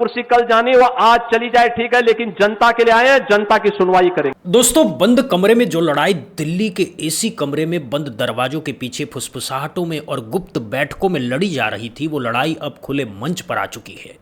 कुर्सी कल जानी वो आज चली जाए ठीक है, लेकिन जनता के लिए आए हैं, जनता की सुनवाई करेंगे। दोस्तों, बंद कमरे में जो लड़ाई दिल्ली के एसी कमरे में बंद दरवाजों के पीछे फुसफुसाहटों में और गुप्त बैठकों में लड़ी जा रही थी, वो लड़ाई अब खुले मंच पर आ चुकी है।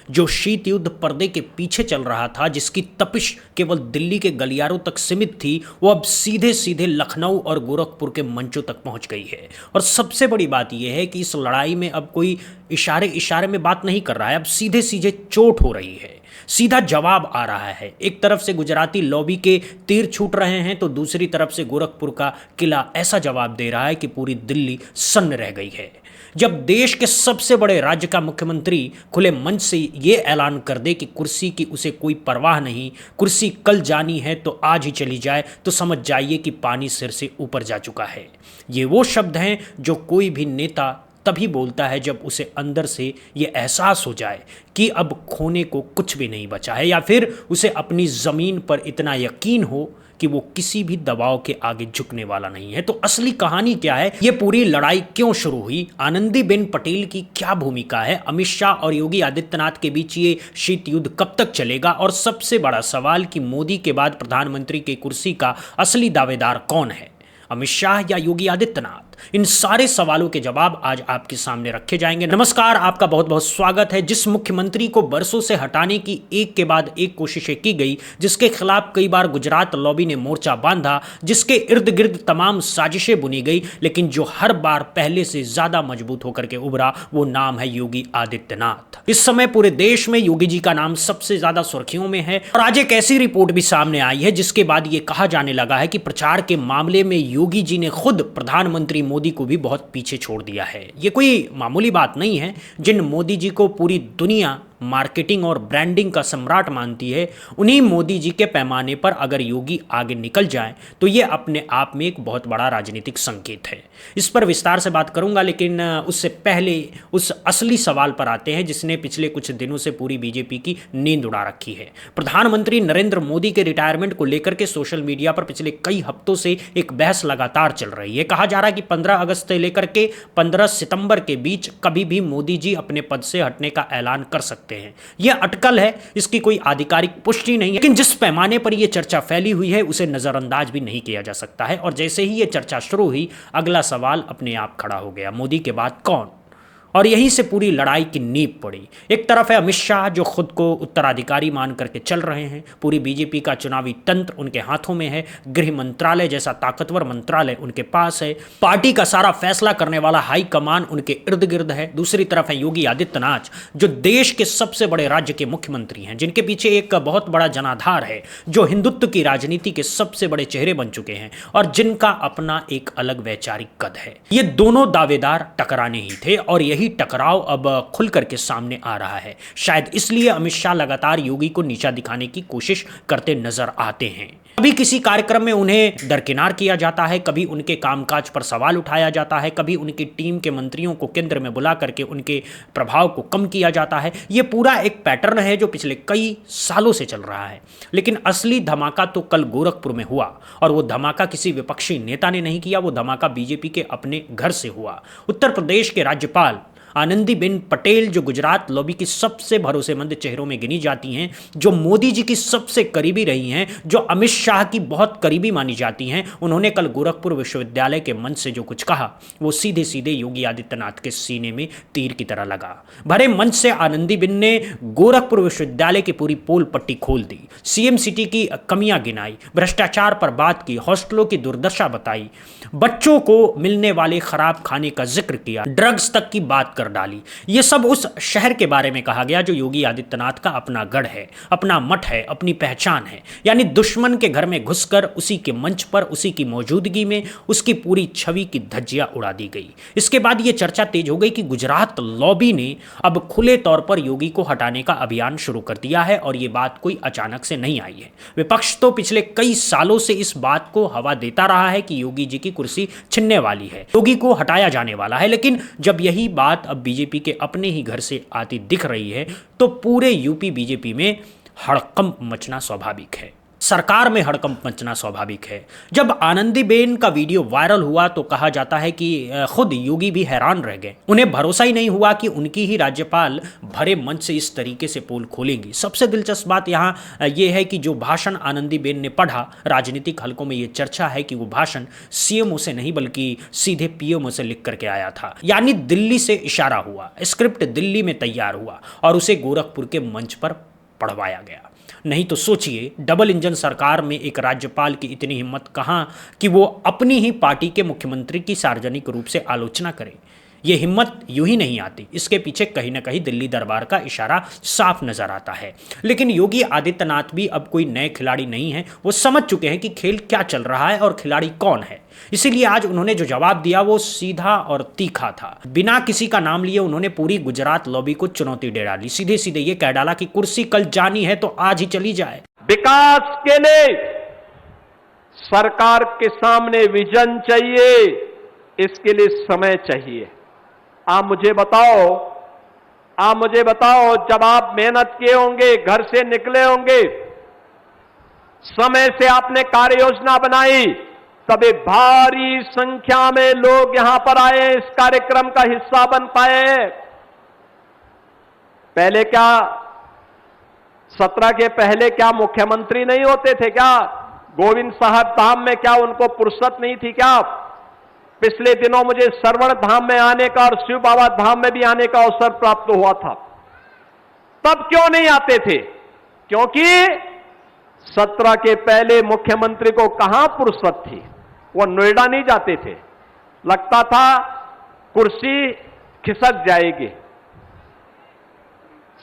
जो शीत युद्ध पर्दे के पीछे चल रहा था, जिसकी तपिश केवल दिल्ली के गलियारों तक सीमित थी, वो अब सीधे सीधे लखनऊ और गोरखपुर के मंचों तक पहुंच गई है। और सबसे बड़ी बात यह है कि इस लड़ाई में अब कोई इशारे इशारे में बात नहीं कर रहा है, अब सीधे सीधे चोट हो रही है, सीधा जवाब आ रहा है। एक तरफ से गुजराती लॉबी के तीर छूट रहे हैं तो दूसरी तरफ से गोरखपुर का किला ऐसा जवाब दे रहा है कि पूरी दिल्ली सन्न रह गई है। जब देश के सबसे बड़े राज्य का मुख्यमंत्री खुले मंच से ये ऐलान कर दे कि कुर्सी की उसे कोई परवाह नहीं, कुर्सी कल जानी है तो आज ही चली जाए, तो समझ जाइए कि पानी सिर से ऊपर जा चुका है। ये वो शब्द हैं जो कोई भी नेता तभी बोलता है जब उसे अंदर से ये एहसास हो जाए कि अब खोने को कुछ भी नहीं बचा है, या फिर उसे अपनी ज़मीन पर इतना यकीन हो कि वो किसी भी दबाव के आगे झुकने वाला नहीं है। तो असली कहानी क्या है, ये पूरी लड़ाई क्यों शुरू हुई, आनंदीबेन पटेल की क्या भूमिका है, अमित शाह और योगी आदित्यनाथ के बीच ये शीत युद्ध कब तक चलेगा, और सबसे बड़ा सवाल कि मोदी के बाद प्रधानमंत्री की कुर्सी का असली दावेदार कौन है, अमित शाह या योगी आदित्यनाथ। इन सारे सवालों के जवाब आज आपके सामने रखे जाएंगे। नमस्कार, आपका बहुत बहुत स्वागत है। जिस मुख्यमंत्री को बरसों से हटाने की एक के बाद एक कोशिशें की गई, जिसके खिलाफ कई बार गुजरात लॉबी ने मोर्चा बांधा, जिसके इर्द गिर्द तमाम साजिशें बुनी गई, लेकिन जो हर बार पहले से ज्यादा मजबूत होकर के उभरा, वो नाम है योगी आदित्यनाथ। इस समय पूरे देश में योगी जी का नाम सबसे ज्यादा सुर्खियों में है। और आज एक ऐसी रिपोर्ट भी सामने आई है जिसके बाद ये कहा जाने लगा है कि प्रचार के मामले में योगी जी ने खुद प्रधानमंत्री मोदी को भी बहुत पीछे छोड़ दिया है। ये कोई मामूली बात नहीं है। जिन मोदी जी को पूरी दुनिया मार्केटिंग और ब्रांडिंग का सम्राट मानती है, उन्हीं मोदी जी के पैमाने पर अगर योगी आगे निकल जाएं तो ये अपने आप में एक बहुत बड़ा राजनीतिक संकेत है। इस पर विस्तार से बात करूंगा, लेकिन उससे पहले उस असली सवाल पर आते हैं जिसने पिछले कुछ दिनों से पूरी बीजेपी की नींद उड़ा रखी है। प्रधानमंत्री नरेंद्र मोदी के रिटायरमेंट को लेकर के सोशल मीडिया पर पिछले कई हफ्तों से एक बहस लगातार चल रही है। कहा जा रहा है कि 15 अगस्त से लेकर के 15 सितंबर के बीच कभी भी मोदी जी अपने पद से हटने का ऐलान कर सकते हैं। यह अटकल है, इसकी कोई आधिकारिक पुष्टि नहीं है, लेकिन जिस पैमाने पर यह चर्चा फैली हुई है उसे नजरअंदाज भी नहीं किया जा सकता है। और जैसे ही यह चर्चा शुरू हुई, अगला सवाल अपने आप खड़ा हो गया, मोदी के बाद कौन। और यहीं से पूरी लड़ाई की नींव पड़ी। एक तरफ है अमित शाह जो खुद को उत्तराधिकारी मान करके चल रहे हैं, पूरी बीजेपी का चुनावी तंत्र उनके हाथों में है, गृह मंत्रालय जैसा ताकतवर मंत्रालय उनके पास है, पार्टी का सारा फैसला करने वाला हाई कमान उनके इर्द गिर्द है। दूसरी तरफ है योगी आदित्यनाथ जो देश के सबसे बड़े राज्य के मुख्यमंत्री हैं, जिनके पीछे एक बहुत बड़ा जनाधार है, जो हिंदुत्व की राजनीति के सबसे बड़े चेहरे बन चुके हैं और जिनका अपना एक अलग वैचारिक कद है। ये दोनों दावेदार टकराने ही थे और यही टकराव अब खुल करके सामने आ रहा है। शायद इसलिए अमित शाह लगातार योगी को नीचा दिखाने की कोशिश करते नजर आते हैं। कभी किसी कार्यक्रम में उन्हें दरकिनार किया जाता है, कभी उनके कामकाज पर सवाल उठाया जाता है, कभी उनकी टीम के मंत्रियों को केंद्र में बुला करके उनके प्रभाव को कम किया जाता है। यह पूरा एक पैटर्न है जो पिछले कई सालों से चल रहा है। लेकिन असली धमाका तो कल गोरखपुर में हुआ, और वो धमाका किसी विपक्षी नेता ने नहीं किया, वो धमाका बीजेपी के अपने घर से हुआ। उत्तर प्रदेश के राज्यपाल आनंदीबेन पटेल जो गुजरात लॉबी की सबसे भरोसेमंद चेहरों में गिनी जाती हैं, जो मोदी जी की सबसे करीबी रही हैं, जो अमित शाह की बहुत करीबी मानी जाती हैं, उन्होंने कल गोरखपुर विश्वविद्यालय के मंच से जो कुछ कहा वो सीधे सीधे योगी आदित्यनाथ के सीने में तीर की तरह लगा। भरे मंच से आनंदीबेन ने गोरखपुर विश्वविद्यालय की पूरी पोल पट्टी खोल दी, सीएम सिटी की कमियां गिनाई, भ्रष्टाचार पर बात की, हॉस्टलों की दुर्दशा बताई, बच्चों को मिलने वाले खराब खाने का जिक्र किया, ड्रग्स तक की बात कर डाली। यह सब उस शहर के बारे में कहा गया जो योगी आदित्यनाथ का अपना गढ़ है, अपना मठ है, अपनी पहचान है। यानी दुश्मन के घर में घुसकर उसी के मंच पर, उसी की मौजूदगी में उसकी पूरी छवि की धज्जियां उड़ा दी गई। इसके बाद यह चर्चा तेज हो गई कि गुजरात लॉबी ने अब खुले तौर पर योगी को हटाने का अभियान शुरू कर दिया है, और यह बात कोई अचानक से नहीं आई है। विपक्ष तो पिछले कई सालों से इस बात को हवा देता रहा है कि योगी जी की कुर्सी छिनने वाली है, योगी को हटाया जाने वाला है। लेकिन जब यही बात अब बीजेपी के अपने ही घर से आती दिख रही है तो पूरे यूपी बीजेपी में हड़कंप मचना स्वाभाविक है। सरकार में हड़कंप मचना स्वाभाविक है। जब आनंदीबेन का वीडियो वायरल हुआ तो कहा जाता है कि खुद योगी भी हैरान रह गए। उन्हें भरोसा ही नहीं हुआ कि उनकी ही राज्यपाल भरे मंच से इस तरीके से पोल खोलेंगी। सबसे दिलचस्प बात यहाँ यह है कि जो भाषण आनंदीबेन ने पढ़ा, राजनीतिक हलकों में ये चर्चा है कि वो भाषण सीएमओ से नहीं बल्कि सीधे पीएमओ से लिख करके आया था। यानी दिल्ली से इशारा हुआ, स्क्रिप्ट दिल्ली में तैयार हुआ और उसे गोरखपुर के मंच पर पढ़वाया गया। नहीं तो सोचिए, डबल इंजन सरकार में एक राज्यपाल की इतनी हिम्मत कहाँ कि वो अपनी ही पार्टी के मुख्यमंत्री की सार्वजनिक रूप से आलोचना करे। ये हिम्मत यूं ही नहीं आती, इसके पीछे कहीं ना कहीं दिल्ली दरबार का इशारा साफ नजर आता है। लेकिन योगी आदित्यनाथ भी अब कोई नए खिलाड़ी नहीं है, वो समझ चुके हैं कि खेल क्या चल रहा है और खिलाड़ी कौन है। इसीलिए आज उन्होंने जो जवाब दिया वो सीधा और तीखा था। बिना किसी का नाम लिए उन्होंने पूरी गुजरात लॉबी को चुनौती दे डाली। सीधे सीधे ये कह डाला कि कुर्सी कल जानी है तो आज ही चली जाए। विकास के लिए सरकार के सामने विजन चाहिए, इसके लिए समय चाहिए। आप मुझे बताओ, जब आप मेहनत किए होंगे, घर से निकले होंगे, समय से आपने कार्य योजना बनाई, तभी भारी संख्या में लोग यहां पर आए, इस कार्यक्रम का हिस्सा बन पाए। पहले क्या 17 के पहले क्या मुख्यमंत्री नहीं होते थे क्या? गोविंद साहब धाम में क्या उनको फुर्सत नहीं थी क्या? पिछले दिनों मुझे सरवण धाम में आने का और शिव बाबा धाम में भी आने का अवसर प्राप्त हुआ था। तब क्यों नहीं आते थे? क्योंकि 17 के पहले मुख्यमंत्री को कहां फुर्सत थी, वो नोएडा नहीं जाते थे। लगता था कुर्सी खिसक जाएगी।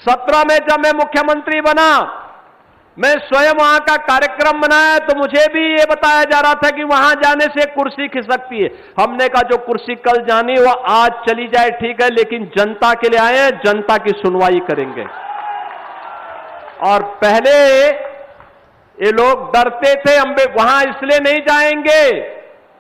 17 में जब मैं मुख्यमंत्री बना, मैं स्वयं वहां का कार्यक्रम बनाया तो मुझे भी ये बताया जा रहा था कि वहां जाने से कुर्सी खिसकती है। हमने कहा जो कुर्सी कल जानी वो आज चली जाए ठीक है, लेकिन जनता के लिए आए हैं, जनता की सुनवाई करेंगे। और पहले ये लोग डरते थे, हम वहां इसलिए नहीं जाएंगे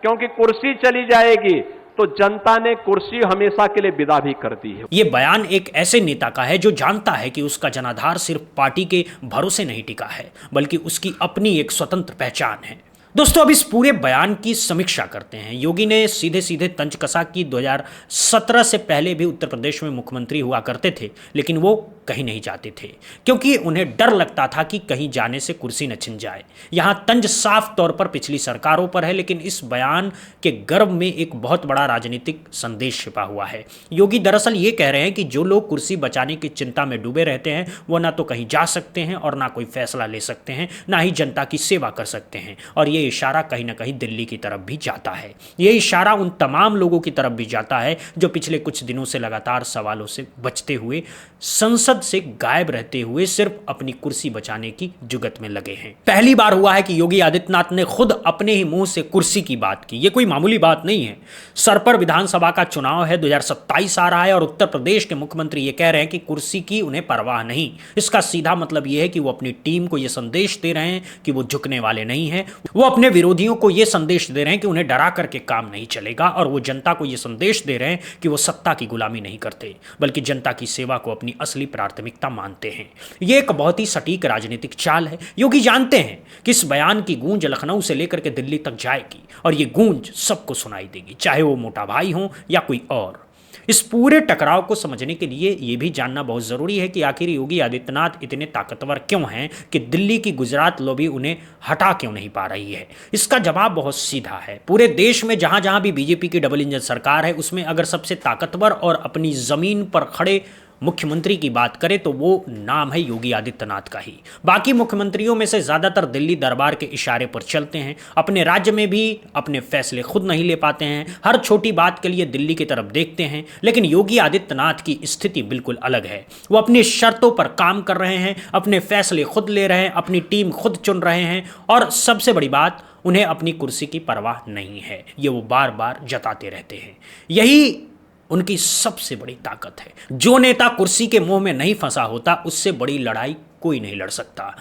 क्योंकि कुर्सी चली जाएगी, तो जनता ने कुर्सी हमेशा के लिए विदा भी कर दी है। ये बयान एक ऐसे नेता का है जो जानता है कि उसका जनाधार सिर्फ पार्टी के भरोसे नहीं टिका है, बल्कि उसकी अपनी एक स्वतंत्र पहचान है। दोस्तों, अब इस पूरे बयान की समीक्षा करते हैं। योगी ने सीधे सीधे तंज कसा कि 2017 से पहले भी उत्तर प्रदेश में मुख्यमंत्री हुआ करते थे, लेकिन वो कहीं नहीं जाते थे क्योंकि उन्हें डर लगता था कि कहीं जाने से कुर्सी न छिन जाए। यहाँ तंज साफ तौर पर पिछली सरकारों पर है, लेकिन इस बयान के गर्भ में एक बहुत बड़ा राजनीतिक संदेश छिपा हुआ है। योगी दरअसल ये कह रहे हैं कि जो लोग कुर्सी बचाने की चिंता में डूबे रहते हैं वो ना तो कहीं जा सकते हैं और ना कोई फैसला ले सकते हैं, ना ही जनता की सेवा कर सकते हैं। और ये इशारा कहीं ना कहीं दिल्ली की तरफ भी जाता है। ये इशारा उन तमाम लोगों की तरफ भी जाता है जो पिछले कुछ दिनों से लगातार सवालों से बचते हुए, संसद से गायब रहते हुए सिर्फ अपनी कुर्सी बचाने की जुगत में लगे हैं। पहली बार हुआ है कि योगी आदित्यनाथ ने खुद अपने ही मुंह से कुर्सी की बात की। ये कोई मामूली बात नहीं है। सर पर विधानसभा का चुनाव है, 2027 आ रहा है और उत्तर प्रदेश के मुख्यमंत्री ये कह रहे हैं कि कुर्सी की उन्हें परवाह नहीं। इसका सीधा मतलब यह है कि वो अपनी टीम को यह संदेश दे रहे हैं कि वो झुकने वाले नहीं हैं। वो अपने विरोधियों को यह संदेश दे रहे हैं कि उन्हें डरा करके काम नहीं चलेगा, और वो जनता को यह संदेश दे रहे हैं कि वो सत्ता की गुलामी नहीं करते बल्कि जनता की सेवा को अपनी असली प्राथमिकता मानते हैं। यह एक बहुत ही सटीक राजनीतिक चाल है। योगी जानते हैं कि इस बयान की गूंज लखनऊ से लेकर के दिल्ली तक जाएगी और ये गूंज सबको सुनाई देगी, चाहे वो मोटा भाई हो या कोई और। इस पूरे टकराव को समझने के लिए यह भी जानना बहुत जरूरी है कि आखिर योगी आदित्यनाथ इतने ताकतवर क्यों हैं कि दिल्ली की गुजरात लॉबी उन्हें हटा क्यों नहीं पा रही है। इसका जवाब बहुत सीधा है। पूरे देश में जहां जहां भी बीजेपी की डबल इंजन सरकार है, उसमें अगर सबसे ताकतवर और अपनी जमीन पर खड़े मुख्यमंत्री की बात करें तो वो नाम है योगी आदित्यनाथ का ही। बाकी मुख्यमंत्रियों में से ज्यादातर दिल्ली दरबार के इशारे पर चलते हैं, अपने राज्य में भी अपने फैसले खुद नहीं ले पाते हैं, हर छोटी बात के लिए दिल्ली की तरफ देखते हैं। लेकिन योगी आदित्यनाथ की स्थिति बिल्कुल अलग है। वो अपनी शर्तों पर काम कर रहे हैं, अपने फैसले खुद ले रहे हैं, अपनी टीम खुद चुन रहे हैं, और सबसे बड़ी बात, उन्हें अपनी कुर्सी की परवाह नहीं है। ये वो बार बार जताते रहते हैं। यही उनकी सबसे बड़ी ताकत है। जो नेता कुर्सी के मुंह में नहीं फंसा होता, उससे बड़ी लड़ाई कोई नहीं लड़ सकता।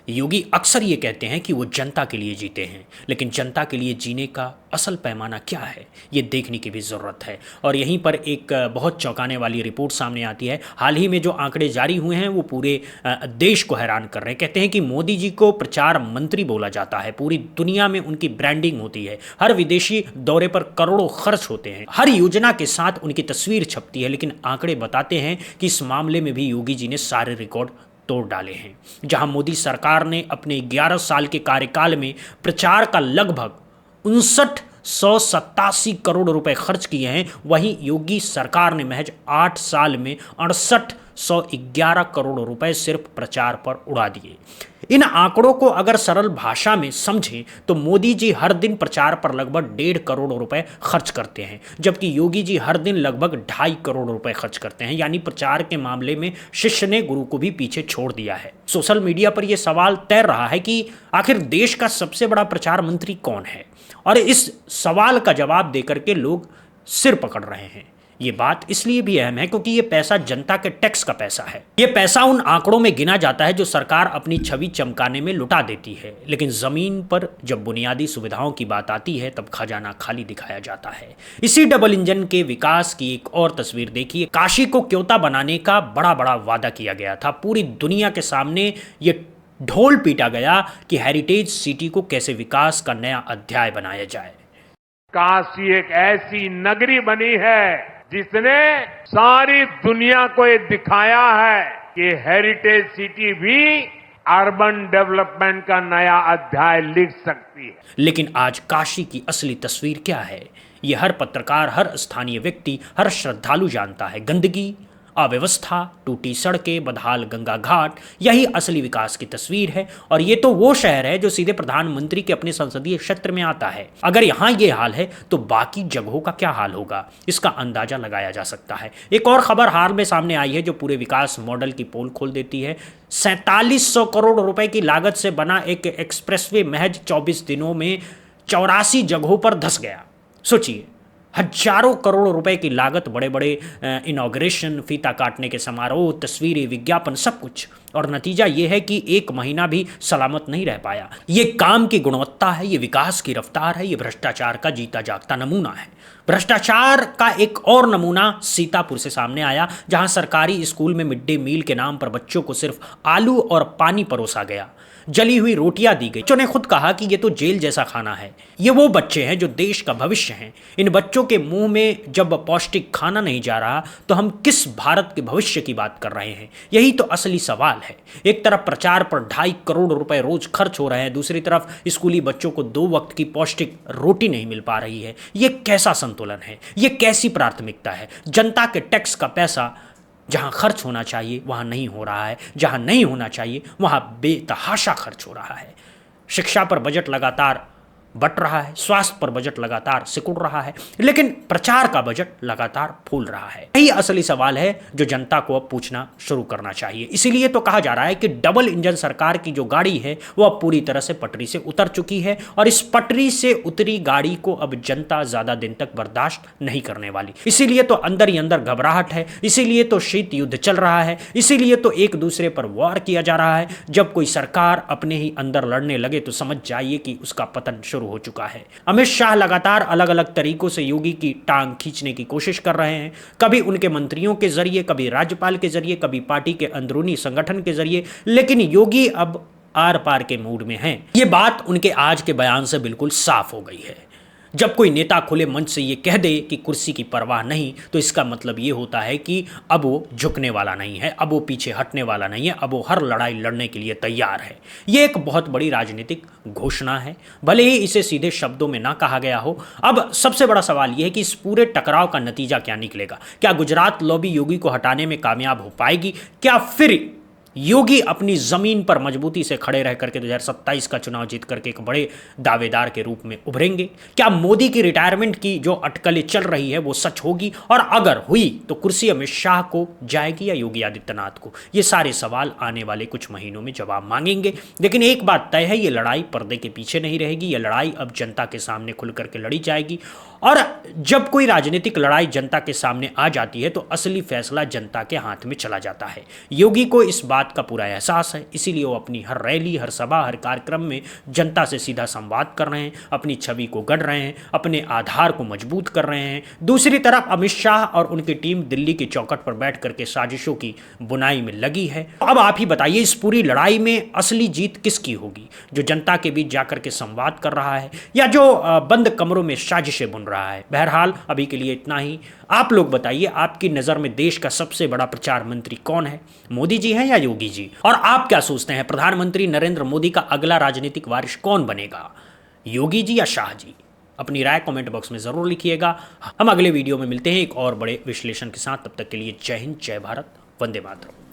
योगी अक्सर ये कहते हैं कि वो जनता के लिए जीते हैं, लेकिन जनता के लिए जीने का असल पैमाना क्या है ये देखने की भी ज़रूरत है। और यहीं पर एक बहुत चौंकाने वाली रिपोर्ट सामने आती है। हाल ही में जो आंकड़े जारी हुए हैं वो पूरे देश को हैरान कर रहे हैं। कहते हैं कि मोदी जी को प्रचार मंत्री बोला जाता है, पूरी दुनिया में उनकी ब्रांडिंग होती है, हर विदेशी दौरे पर करोड़ों खर्च होते हैं, हर योजना के साथ उनकी तस्वीर छपती है। लेकिन आंकड़े बताते हैं कि इस मामले में भी योगी जी ने सारे रिकॉर्ड तोड़ डाले हैं। जहां मोदी सरकार ने अपने 11 साल के कार्यकाल में प्रचार का लगभग 5987 करोड़ रुपए खर्च किए हैं, वहीं योगी सरकार ने महज 8 साल में 6811 करोड़ रुपए सिर्फ प्रचार पर उड़ा दिए। इन आंकड़ों को अगर सरल भाषा में समझें तो मोदी जी हर दिन प्रचार पर लगभग 1.5 करोड़ रुपए खर्च करते हैं, जबकि योगी जी हर दिन लगभग 2.5 करोड़ रुपए खर्च करते हैं। यानी प्रचार के मामले में शिष्य ने गुरु को भी पीछे छोड़ दिया है। सोशल मीडिया पर यह सवाल तैर रहा है कि आखिर देश का सबसे बड़ा प्रचार मंत्री कौन है, और इस सवाल का जवाब देकर के लोग सिर पकड़ रहे हैं। ये बात इसलिए भी अहम है क्योंकि ये पैसा जनता के टैक्स का पैसा है। ये पैसा उन आंकड़ों में गिना जाता है जो सरकार अपनी छवि चमकाने में लुटा देती है, लेकिन जमीन पर जब बुनियादी सुविधाओं की बात आती है तब खजाना खाली दिखाया जाता है। इसी डबल इंजन के विकास की एक और तस्वीर देखिए। काशी को क्योता बनाने का बड़ा बड़ा वादा किया गया था। पूरी दुनिया के सामने ये ढोल पीटा गया कि हेरिटेज सिटी को कैसे विकास का नया अध्याय बनाया जाए। काशी एक ऐसी नगरी बनी है जिसने सारी दुनिया को ये दिखाया है कि हेरिटेज सिटी भी अर्बन डेवलपमेंट का नया अध्याय लिख सकती है। लेकिन आज काशी की असली तस्वीर क्या है, ये हर पत्रकार, हर स्थानीय व्यक्ति, हर श्रद्धालु जानता है। गंदगी, अव्यवस्था, टूटी सड़कें, बदहाल गंगा घाट, यही असली विकास की तस्वीर है। और ये तो वो शहर है जो सीधे प्रधानमंत्री के अपने संसदीय क्षेत्र में आता है। अगर यहाँ ये हाल है तो बाकी जगहों का क्या हाल होगा, इसका अंदाजा लगाया जा सकता है। एक और खबर हाल में सामने आई है जो पूरे विकास मॉडल की पोल खोल देती है। 4700 करोड़ रुपए की लागत से बना एक एक्सप्रेसवे महज 24 दिनों में 84 जगहों पर धंस गया। सोचिए, हजारों करोड़ रुपए की लागत, बड़े बड़े इनॉग्रेशन, फीता काटने के समारोह, तस्वीरें, विज्ञापन, सब कुछ, और नतीजा ये है कि एक महीना भी सलामत नहीं रह पाया। ये काम की गुणवत्ता है, ये विकास की रफ्तार है, ये भ्रष्टाचार का जीता जागता नमूना है। भ्रष्टाचार का एक और नमूना सीतापुर से सामने आया, जहां सरकारी स्कूल में मिड डे मील के नाम पर बच्चों को सिर्फ आलू और पानी परोसा गया, जली हुई रोटियां दी गई। बच्चों ने खुद कहा कि ये तो जेल जैसा खाना है। ये वो बच्चे हैं जो देश का भविष्य हैं। इन बच्चों के मुंह में जब पौष्टिक खाना नहीं जा रहा तो हम किस भारत के भविष्य की बात कर रहे हैं? यही तो असली सवाल है। एक तरफ प्रचार पर 2.5 करोड़ रुपए रोज खर्च हो रहे हैं, दूसरी तरफ स्कूली बच्चों को 2 वक्त की पौष्टिक रोटी नहीं मिल पा रही है। ये कैसा संतुलन है? ये कैसी प्राथमिकता है? जनता के टैक्स का पैसा जहां खर्च होना चाहिए वहां नहीं हो रहा है, जहां नहीं होना चाहिए वहां बेतहाशा खर्च हो रहा है। शिक्षा पर बजट लगातार बट रहा है, स्वास्थ्य पर बजट लगातार सिकुड़ रहा है, लेकिन प्रचार का बजट लगातार फूल रहा है। यही असली सवाल है जो जनता को अब पूछना शुरू करना चाहिए। इसीलिए तो कहा जा रहा है कि डबल इंजन सरकार की जो गाड़ी है वो अब पूरी तरह से पटरी से उतर चुकी है, और इस पटरी से उतरी गाड़ी को अब जनता ज्यादा दिन तक बर्दाश्त नहीं करने वाली। इसीलिए तो अंदर ही अंदर घबराहट है, इसीलिए तो शीत युद्ध चल रहा है, इसीलिए तो एक दूसरे पर वार किया जा रहा है। जब कोई सरकार अपने ही अंदर लड़ने लगे तो समझ जाइए कि उसका पतन शुरू हो चुका है। अमित शाह लगातार अलग अलग तरीकों से योगी की टांग खींचने की कोशिश कर रहे हैं, कभी उनके मंत्रियों के जरिए, कभी राज्यपाल के जरिए, कभी पार्टी के अंदरूनी संगठन के जरिए, लेकिन योगी अब आर पार के मूड में हैं। ये बात उनके आज के बयान से बिल्कुल साफ हो गई है। जब कोई नेता खुले मंच से ये कह दे कि कुर्सी की परवाह नहीं, तो इसका मतलब ये होता है कि अब वो झुकने वाला नहीं है, अब वो पीछे हटने वाला नहीं है, अब वो हर लड़ाई लड़ने के लिए तैयार है। ये एक बहुत बड़ी राजनीतिक घोषणा है, भले ही इसे सीधे शब्दों में ना कहा गया हो। अब सबसे बड़ा सवाल ये है कि इस पूरे टकराव का नतीजा क्या निकलेगा। क्या गुजरात लॉबी योगी को हटाने में कामयाब हो पाएगी? क्या फिर योगी अपनी जमीन पर मजबूती से खड़े रह करके 2027 का चुनाव जीत करके एक बड़े दावेदार के रूप में उभरेंगे? क्या मोदी की रिटायरमेंट की जो अटकलें चल रही है वो सच होगी, और अगर हुई तो कुर्सी अमित शाह को जाएगी या योगी आदित्यनाथ को? ये सारे सवाल आने वाले कुछ महीनों में जवाब मांगेंगे। लेकिन एक बात तय है, ये लड़ाई पर्दे के पीछे नहीं रहेगी, ये लड़ाई अब जनता के सामने खुल करके लड़ी जाएगी। और जब कोई राजनीतिक लड़ाई जनता के सामने आ जाती है तो असली फैसला जनता के हाथ में चला जाता है। योगी को इस बात का पूरा एहसास है, इसीलिए वो अपनी हर रैली, हर सभा, हर कार्यक्रम में जनता से सीधा संवाद कर रहे हैं, अपनी छवि को गढ़ रहे हैं, अपने आधार को मजबूत कर रहे हैं। दूसरी तरफ अमित शाह और उनकी टीम दिल्ली की चौखट पर बैठ करके साजिशों की बुनाई में लगी है। अब आप ही बताइए, इस पूरी लड़ाई में असली जीत किसकी होगी? जो जनता के बीच जाकर के संवाद कर रहा है या जो बंद कमरों में साजिशें बुन रहा है? बहरहाल अभी के लिए इतना ही। आप लोग बताइए, आपकी नजर में देश का सबसे बड़ा प्रचार मंत्री कौन है? मोदी जी हैं या योगी जी? और आप क्या सोचते हैं, प्रधानमंत्री नरेंद्र मोदी का अगला राजनीतिक वारिस कौन बनेगा, योगी जी या शाह जी? अपनी राय कमेंट बॉक्स में जरूर लिखिएगा। हम अगले वीडियो में मिलते हैं एक और बड़े विश्लेषण के साथ। तब तक के लिए जय हिंद, जय भारत, वंदे मातरम।